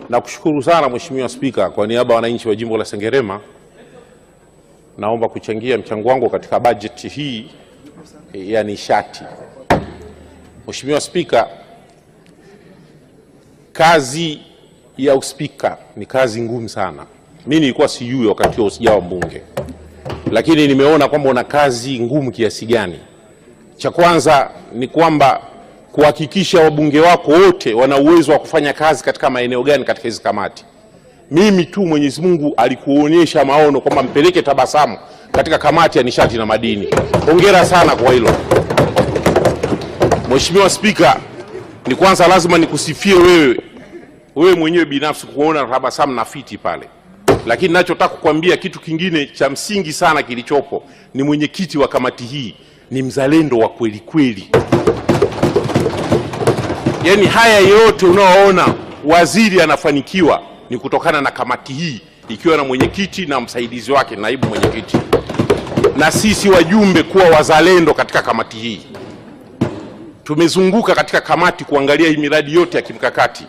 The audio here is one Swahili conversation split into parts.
Na kushukuru sana Mheshimiwa Spika, kwa niaba ya wananchi wa jimbo la Sengerema naomba kuchangia mchango wangu katika bajeti hii ya nishati. Mheshimiwa Spika, kazi ya uspika ni kazi ngumu sana. Mimi nilikuwa sijui wakati huo sijawa mbunge, lakini nimeona kwamba una kazi ngumu kiasi gani. Cha kwanza ni kwamba kuhakikisha wabunge wako wote wana uwezo wa kufanya kazi katika maeneo gani katika hizo kamati. Mimi tu Mwenyezi Mungu alikuonyesha maono kwamba mpeleke Tabasamu katika kamati ya nishati na madini. Hongera sana kwa hilo. Mheshimiwa Spika, ni kwanza lazima nikusifie wewe mwenyewe binafsi kuona Tabasamu na fiti pale. Lakini ninachotaka kukwambia kitu kingine cha msingi sana kilichopo ni mwenyekiti wa kamati hii ni mzalendo wa kweli kweli. Yaani haya yote unaoona waziri anafanikiwa ni kutokana na kamati hii ikiwa na mwenyekiti na msaidizi wake naibu mwenyekiti, na sisi wajumbe kuwa wazalendo katika kamati hii. Tumezunguka katika kamati kuangalia hii miradi yote ya kimkakati,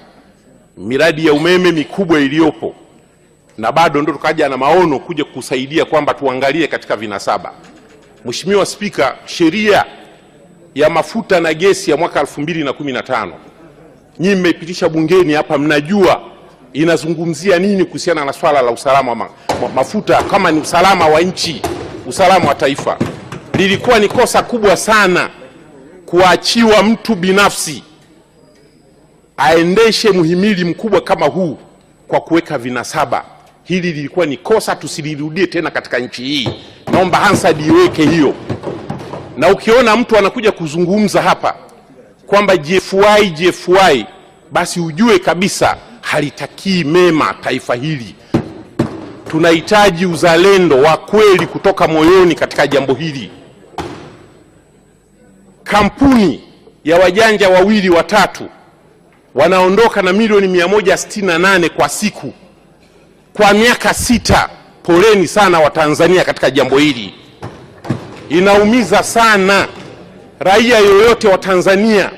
miradi ya umeme mikubwa iliyopo, na bado ndo tukaja na maono kuja kusaidia kwamba tuangalie katika vinasaba. Mheshimiwa Spika, sheria ya mafuta na gesi ya mwaka 2015 nyinyi mmeipitisha bungeni hapa, mnajua inazungumzia nini kuhusiana na swala la usalama mafuta, kama ni usalama wa nchi, usalama wa taifa. Lilikuwa ni kosa kubwa sana kuachiwa mtu binafsi aendeshe muhimili mkubwa kama huu kwa kuweka vinasaba. Hili lilikuwa ni kosa, tusilirudie tena katika nchi hii. Naomba Hansard iweke hiyo. Na ukiona mtu anakuja kuzungumza hapa kwamba GFY, basi ujue kabisa halitakii mema taifa hili. Tunahitaji uzalendo wa kweli kutoka moyoni katika jambo hili. Kampuni ya wajanja wawili watatu wanaondoka na milioni 168 kwa siku kwa miaka 6. Poleni sana wa Tanzania katika jambo hili. Inaumiza sana. Raia yoyote wa Tanzania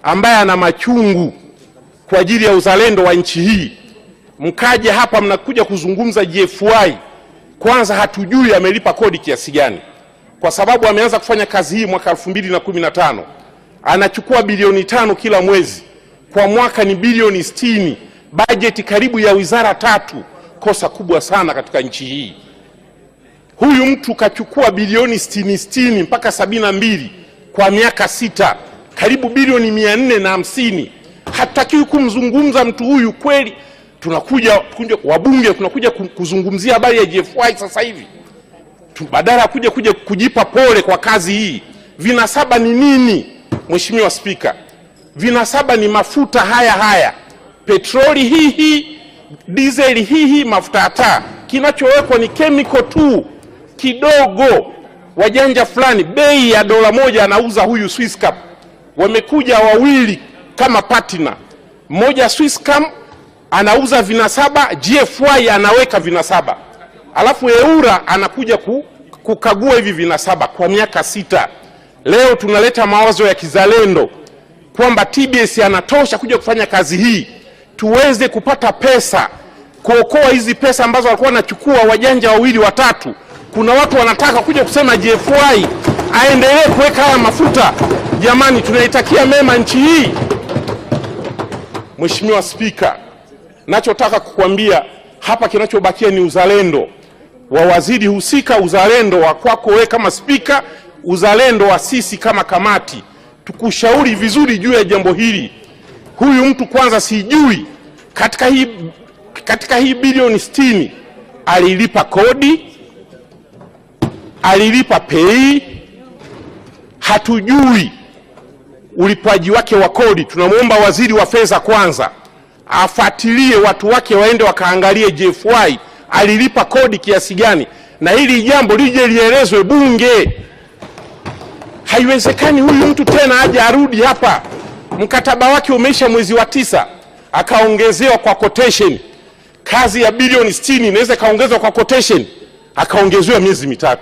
ambaye ana machungu kwa ajili ya uzalendo wa nchi hii, mkaje hapa mnakuja kuzungumza GFY, kwanza hatujui amelipa kodi kiasi gani, kwa sababu ameanza kufanya kazi hii mwaka 2015. Anachukua bilioni 5 kila mwezi, kwa mwaka ni bilioni 60, bajeti karibu ya wizara 3. Kosa kubwa sana katika nchi hii. Huyu mtu kachukua bilioni 60 mpaka 72 kwa miaka 6, karibu bilioni 450. Hatakiwi kumzungumza mtu huyu kweli. Tunakuja wabunge tunakuja kuzungumzia habari ya GFY sasa hivi, badala kuja kujipa pole kwa kazi hii. Vinasaba ni nini Mheshimiwa Spika? Vinasaba ni mafuta haya, petroli hii, diesel hii, mafuta hata. Kinachowekwa ni chemical tu kidogo. Wajanja fulani bei ya $1 anauza huyu Swisscap. Wamekuja wawili kama partner. Mmoja Swisscap anauza vinasaba, GFY anaweka vinasaba. Alafu Eura anakuja kukagua hivi vinasaba kwa miaka 6. Leo tunaleta mawazo ya kizalendo kwamba TBS anatosha kuja kufanya kazi hii, tuweze kupata pesa, kuokoa hizi pesa ambazo walikuwa wanachukua wajanja wawili watatu. Kuna watu wanataka kuja kusema GFY aendelee kuweka haya mafuta. Jamani, tunaitakia mema nchi hii. Mheshimiwa Spika, nachotaka kukwambia hapa, kinachobakia ni uzalendo wa waziri husika, uzalendo wa kwako wewe kama spika, uzalendo wa sisi kama kamati. Tukushauri vizuri juu ya jambo hili. Huyu mtu kwanza sijui katika hii bilioni 60 alilipa kodi, alilipa pei, hatujui ulipaji wake wa kodi. Tunamuomba waziri wa fedha kwanza afuatilie watu wake waende wakaangalie GFY alilipa kodi kiasi gani, na hili jambo lije lielezwe bunge. Haiwezekani huyu mtu tena aje arudi hapa, mkataba wake umeisha mwezi wa 9 akaongezewa kwa quotation. Kazi ya bilioni 60 inaweza kaongezwa kwa quotation, akaongezewa miezi 3.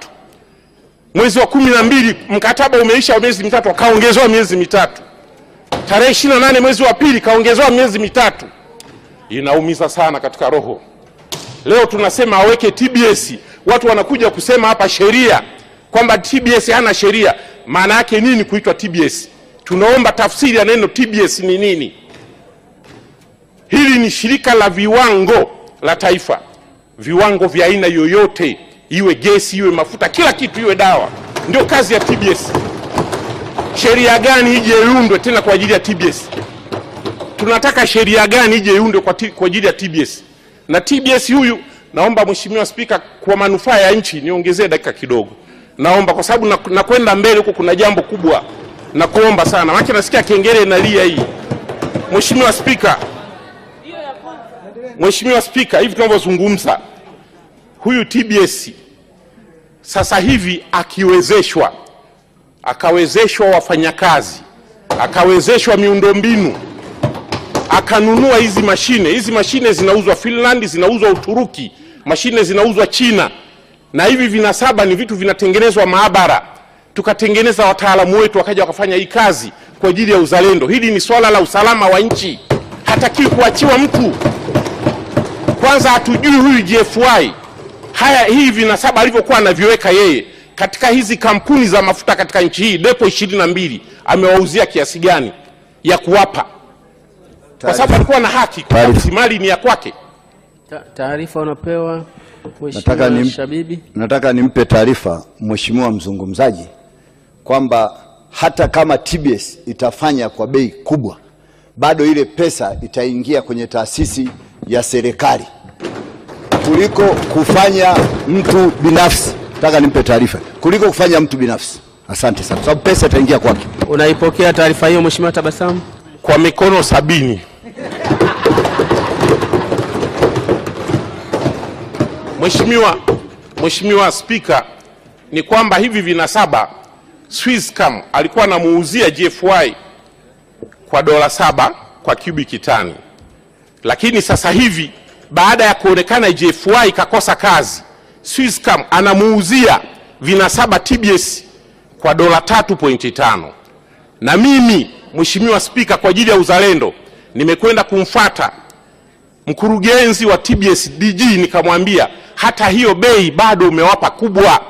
Mwezi wa 12 mkataba umeisha miezi 3 akaongezewa miezi 3. tarehe 28 mwezi wa pili kaongezewa miezi mitatu. Inaumiza sana katika roho. Leo tunasema aweke TBS, watu wanakuja kusema hapa sheria kwamba TBS hana sheria. Maana yake nini kuitwa TBS? Tunaomba tafsiri ya neno TBS ni nini. Hili ni shirika la viwango la taifa, viwango vya aina yoyote, iwe gesi, iwe mafuta, kila kitu, iwe dawa, ndio kazi ya TBS. Sheria gani ije iundwe tena kwa ajili ya TBS? Tunataka sheria gani ije iundwe kwa ajili ya TBS? Na TBS huyu, naomba Mheshimiwa Spika, kwa manufaa ya nchi niongezee dakika kidogo. Naomba, kwa sababu nakwenda mbele huko, kuna jambo kubwa na kuomba sana. Maana nasikia kengele inalia hii. Mheshimiwa Spika, hivi tunavyozungumza, huyu TBS sasa hivi akawezeshwa wafanyakazi, akawezeshwa miundombinu, akanunua hizi mashine zinauzwa Finland, zinauzwa Uturuki, mashine zinauzwa China, na hivi vinasaba ni vitu vinatengenezwa maabara, tukatengeneza wataalamu wetu wakaja wakafanya hii kazi kwa ajili ya uzalendo. Hili ni swala la usalama wa nchi, hatakiwi kuachiwa mtu. Kwanza hatujui huyu GFY hii vinasaba alivyokuwa anaviweka yeye katika hizi kampuni za mafuta katika nchi hii, depo 22 amewauzia kiasi gani ya kuwapa, kwa sababu alikuwa na haki, kwa mali ni ya kwake. Taarifa unapewa Mheshimiwa Shabibi. Nataka nimpe taarifa Mheshimiwa mzungumzaji kwamba hata kama TBS itafanya kwa bei kubwa, bado ile pesa itaingia kwenye taasisi ya serikali kuliko kufanya mtu binafsi. Nataka nimpe taarifa, kuliko kufanya mtu binafsi. Asante sana, sababu pesa itaingia kwake. Unaipokea taarifa hiyo Mheshimiwa Tabasamu? Kwa mikono 70. Mheshimiwa Spika, ni kwamba hivi vinasaba Swisscom alikuwa anamuuzia GFY kwa $7 kwa cubic tani, lakini sasa hivi baada ya kuonekana GFY kakosa kazi, Swisscom anamuuzia vinasaba TBS kwa $3.5. Na mimi Mheshimiwa Spika, kwa ajili ya uzalendo nimekwenda kumfuata mkurugenzi wa TBS DG, nikamwambia hata hiyo bei bado umewapa kubwa,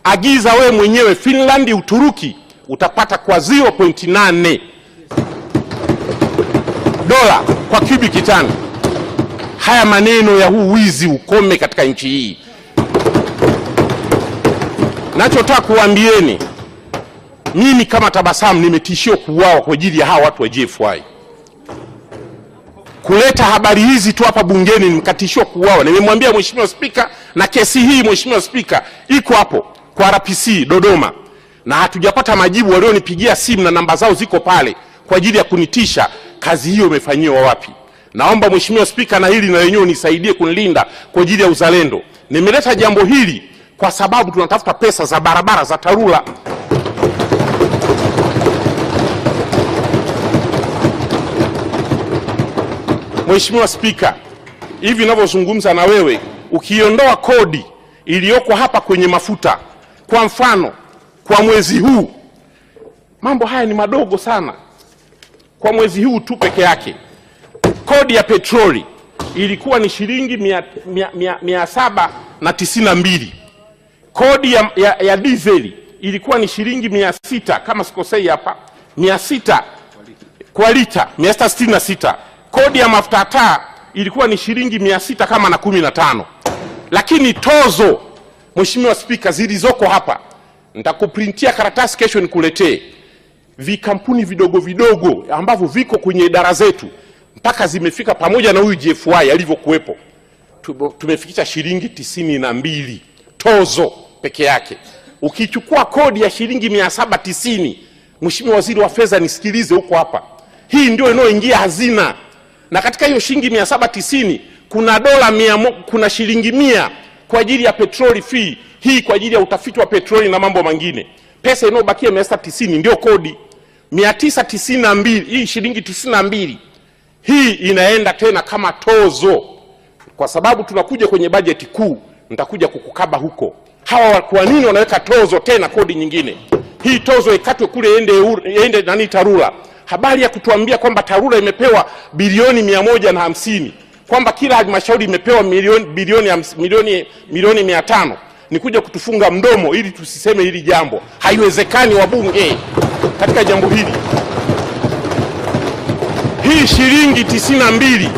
agiza we mwenyewe Finland, Uturuki, utapata kwa $0.8 kwa cubic tani. Haya maneno ya huu wizi ukome katika nchi hii. Nachotaka kuambieni, mimi kama Tabasamu nimetishio kuuawa kwa ajili ya hawa watu wa GFY. Kuleta habari hizi tu hapa bungeni nikatishio kuuawa. Nimemwambia Mheshimiwa Spika, na kesi hii Mheshimiwa Spika iko hapo kwa RPC Dodoma, na hatujapata majibu. Walionipigia simu na namba zao ziko pale kwa ajili ya kunitisha. Kazi hiyo imefanyiwa wapi? Naomba Mheshimiwa Spika, na hili na wenyewe unisaidie kunilinda kwa ajili ya uzalendo. Nimeleta jambo hili kwa sababu tunatafuta pesa za barabara za TARURA. Mheshimiwa Spika, hivi ninavyozungumza na wewe, ukiondoa kodi iliyoko hapa kwenye mafuta, kwa mfano kwa mwezi huu, mambo haya ni madogo sana. Kwa mwezi huu tu peke yake kodi ya petroli ilikuwa ni shilingi 792. Kodi ya diesel ilikuwa ni shilingi 600 kama sikosei hapa, 600 kwa lita, 666. Kodi ya mafuta taa ilikuwa ni shilingi 600 kama na 15. Lakini tozo, Mheshimiwa Spika, zilizoko hapa, nitakuprintia karatasi kesho nikuletee, vikampuni vidogo vidogo ambavyo viko kwenye idara zetu mpaka zimefika, pamoja na huyu GFY alivyokuwepo, tumefikisha shilingi 92 tozo peke yake. Ukichukua kodi ya shilingi 790, Mheshimiwa Waziri wa Fedha nisikilize huko hapa, hii ndio inayoingia hazina. Na katika hiyo shilingi 790 kuna kuna shilingi 100 kwa ajili ya petroli fee, hii kwa ajili ya utafiti wa petroli na mambo mengine. Pesa inayobakia 790 ndio kodi. 992, hii shilingi 92 hii inaenda tena kama tozo. Kwa sababu tunakuja kwenye bajeti kuu, nitakuja kukukaba huko. Hawa kwa nini wanaweka tozo tena, kodi nyingine? Hii tozo ikatwe kule ende TARURA. habari ya kutuambia kwamba TARURA imepewa bilioni 150, kwamba kila halmashauri imepewa milioni 500 ni kuja kutufunga mdomo ili tusiseme hili jambo. Haiwezekani wabunge katika jambo hili. Hii shilingi 92,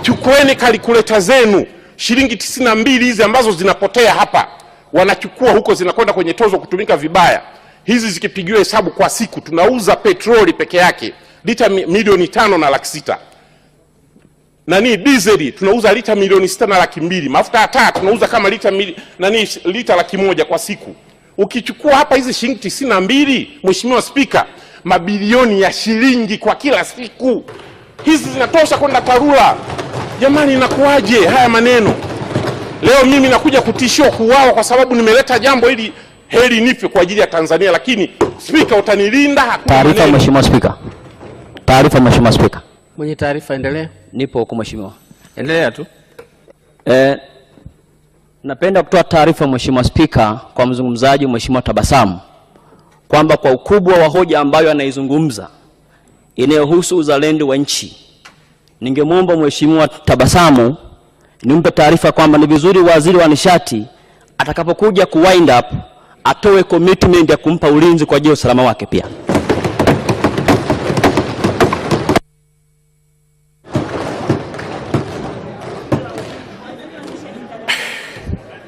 chukueni kalkuleta zenu, shilingi 92 hizi ambazo zinapotea hapa, wanachukua huko zinakwenda kwenye tozo kutumika vibaya. Hizi zikipigiwa hesabu kwa siku, tunauza petroli peke yake lita milioni 5,600,000. Diesel tunauza lita milioni 6,200,000. Mafuta ya taa tunauza kama lita 100,000 kwa siku. Ukichukua hapa hizi shilingi 92, Mheshimiwa Spika, mabilioni ya shilingi kwa kila siku. Hizi zinatosha kwenda TARURA. Jamani, inakuwaje haya maneno? Leo mimi nakuja kutishia kuuawa kwa sababu nimeleta jambo hili, heri nife kwa ajili ya Tanzania, lakini Spika utanilinda. Taarifa Mheshimiwa Spika. Taarifa Mheshimiwa Spika. Mwenye taarifa endelea. Nipo huko Mheshimiwa. Endelea tu. Napenda kutoa taarifa Mheshimiwa Spika kwa mzungumzaji Mheshimiwa Tabasamu kwamba kwa ukubwa wa hoja ambayo anaizungumza inayohusu uzalendo wa nchi, ningemwomba Mheshimiwa Tabasamu nimpe taarifa kwamba ni vizuri waziri wa nishati atakapokuja wind up atoe commitment ya kumpa ulinzi kwa ajili ya usalama wake pia.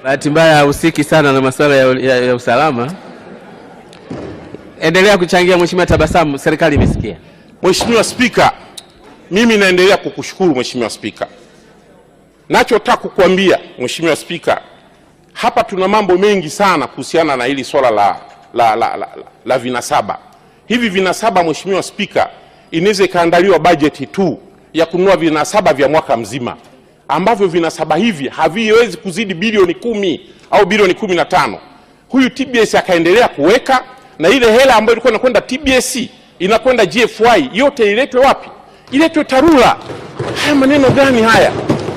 Bahati mbaya hahusiki sana na masuala ya usalama. Endelea kuchangia Mheshimiwa Tabasamu, serikali imesikia. Mheshimiwa Spika, mimi naendelea kukushukuru Mheshimiwa Spika. Nachotaka kukuambia Mheshimiwa Spika, hapa tuna mambo mengi sana kuhusiana na hili swala la vinasaba. Hivi vinasaba Mheshimiwa Spika, inaweza ikaandaliwa bajeti tu ya kununua vinasaba vya mwaka mzima, ambavyo vinasaba hivi haviwezi kuzidi bilioni 10 au bilioni 15. Huyu TBS akaendelea kuweka, na ile hela ambayo ilikuwa inakwenda TBS inakwenda GFY, yote iletwe wapi? Iletwe TARURA. Haya maneno gani haya?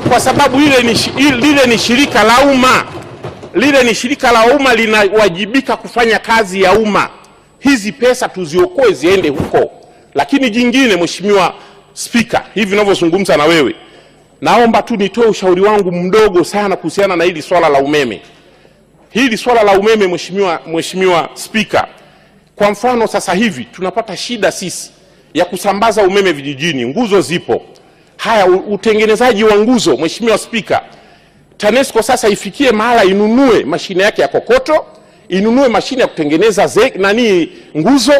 Kwa sababu lile ni shirika la umma. Lile ni shirika la umma, linawajibika kufanya kazi ya umma. Hizi pesa tuziokoe ziende huko. Lakini jingine Mheshimiwa Spika, hivi ninavyozungumza na wewe, naomba tu nitoe ushauri wangu mdogo sana kuhusiana na hili swala la umeme. Hili swala la umeme Mheshimiwa Spika, kwa mfano sasa hivi tunapata shida sisi ya kusambaza umeme vijijini. Nguzo zipo. Haya, utengenezaji wa nguzo Mheshimiwa Spika, TANESCO sasa ifikie mahala inunue mashine yake ya kokoto, inunue mashine ya kutengeneza nguzo,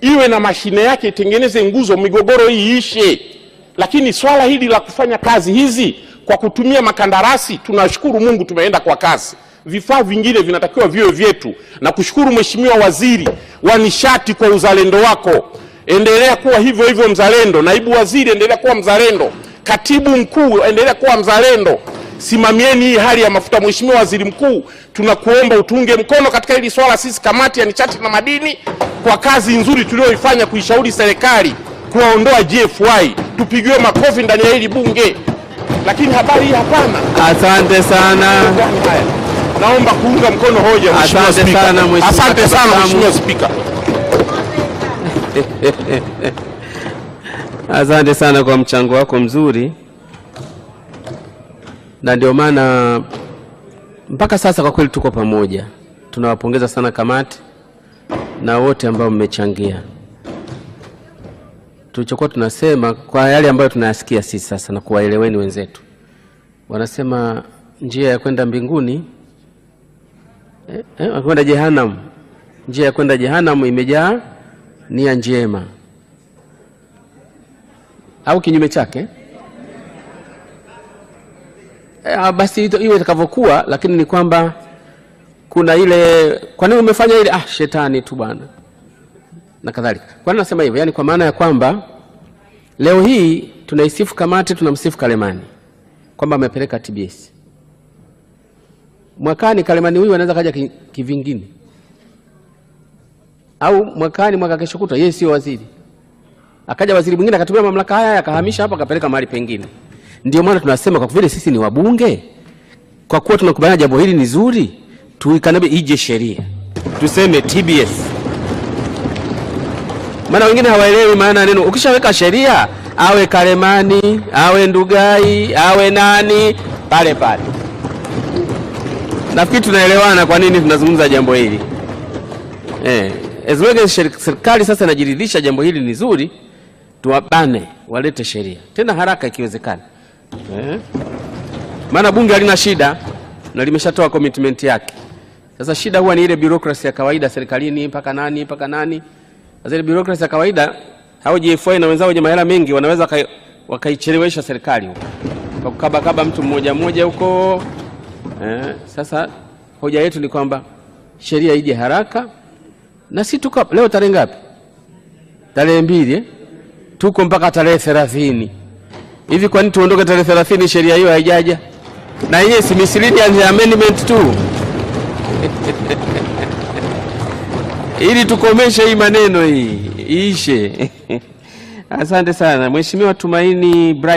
iwe na mashine yake itengeneze nguzo, migogoro hii ishe. Lakini swala hili la kufanya kazi hizi kwa kutumia makandarasi, tunashukuru Mungu tumeenda kwa kasi. Vifaa vingine vinatakiwa viwe vyetu. Na kushukuru Mheshimiwa Waziri wa Nishati kwa uzalendo wako. Endelea kuwa hivyo hivyo mzalendo. Naibu Waziri endelea kuwa mzalendo. Katibu Mkuu endelea kuwa mzalendo. Simamieni hii hali ya mafuta. Mheshimiwa Waziri Mkuu, tunakuomba utunge mkono katika hili swala. Sisi kamati ya nishati na madini, kwa kazi nzuri tulioifanya kuishauri serikali kuwaondoa GFY, tupigiwe makofi ndani ya hili bunge. Lakini habari hii hapana. Asante sana. Naomba kuunga mkono hoja Mheshimiwa Spika. Asante sana Mheshimiwa Spika. Asante sana kwa mchango wako mzuri. Na ndio maana mpaka sasa kwa kweli tuko pamoja. Tunawapongeza sana kamati na wote ambao mmechangia. Tulichokuwa tunasema kwa yale ambayo tunayasikia sisi sasa na kuwaeleweni wenzetu. Wanasema njia ya kwenda mbinguni kwenda jehanamu. Njia ya kwenda jehanamu imejaa nia njema. Au kinyume chake? Basi iwe itakavyokuwa, lakini ni kwamba kuna ile, kwa nini umefanya ile, shetani tu bwana na kadhalika. Kwa nini nasema hivyo? Yaani kwa maana ya kwamba leo hii tunaisifu kamati, tunamsifu Kalemani kwamba amepeleka TBS. Mwakani Kalemani huyu anaweza kaja kivingine. Au mwaka kesho kutwa yeye sio waziri, akaja waziri mwingine akatumia mamlaka haya akahamisha hapa akapeleka mahali pengine. Ndio maana tunasema kwa vile sisi ni wabunge, kwa kuwa tunakubaliana jambo hili ni zuri, tuikanabe ije sheria. Tuseme TBS Maana wengine hawaelewi maana ya neno. Ukishaweka sheria, awe Kalemani, awe Ndugai, awe nani, pale pale. Nafikiri tunaelewana kwa nini tunazungumza jambo hili. As long as serikali sasa inajiridhisha jambo hili ni zuri, tuwabane walete sheria. Tena haraka ikiwezekana. Maana bunge halina shida na limeshatoa commitment yake. Sasa shida huwa ni ile bureaucracy ya kawaida serikalini, mpaka nani. Sasa ile bureaucracy ya kawaida, hao GFI na wenzao wenye mahela mengi wanaweza wakaichelewesha serikali huko. Kwa kukaba mtu mmoja huko. Sasa hoja yetu ni kwamba sheria ije haraka, na si tuko leo tarehe ngapi? Tarehe 2, tuko mpaka tarehe 30. Hivi kwa nini tuondoke tarehe 30 sheria hiyo haijaja? Na yeye si miscellaneous amendment tu. Ili tukomeshe hii maneno hii iishe. Asante sana Mheshimiwa Tumaini Bright.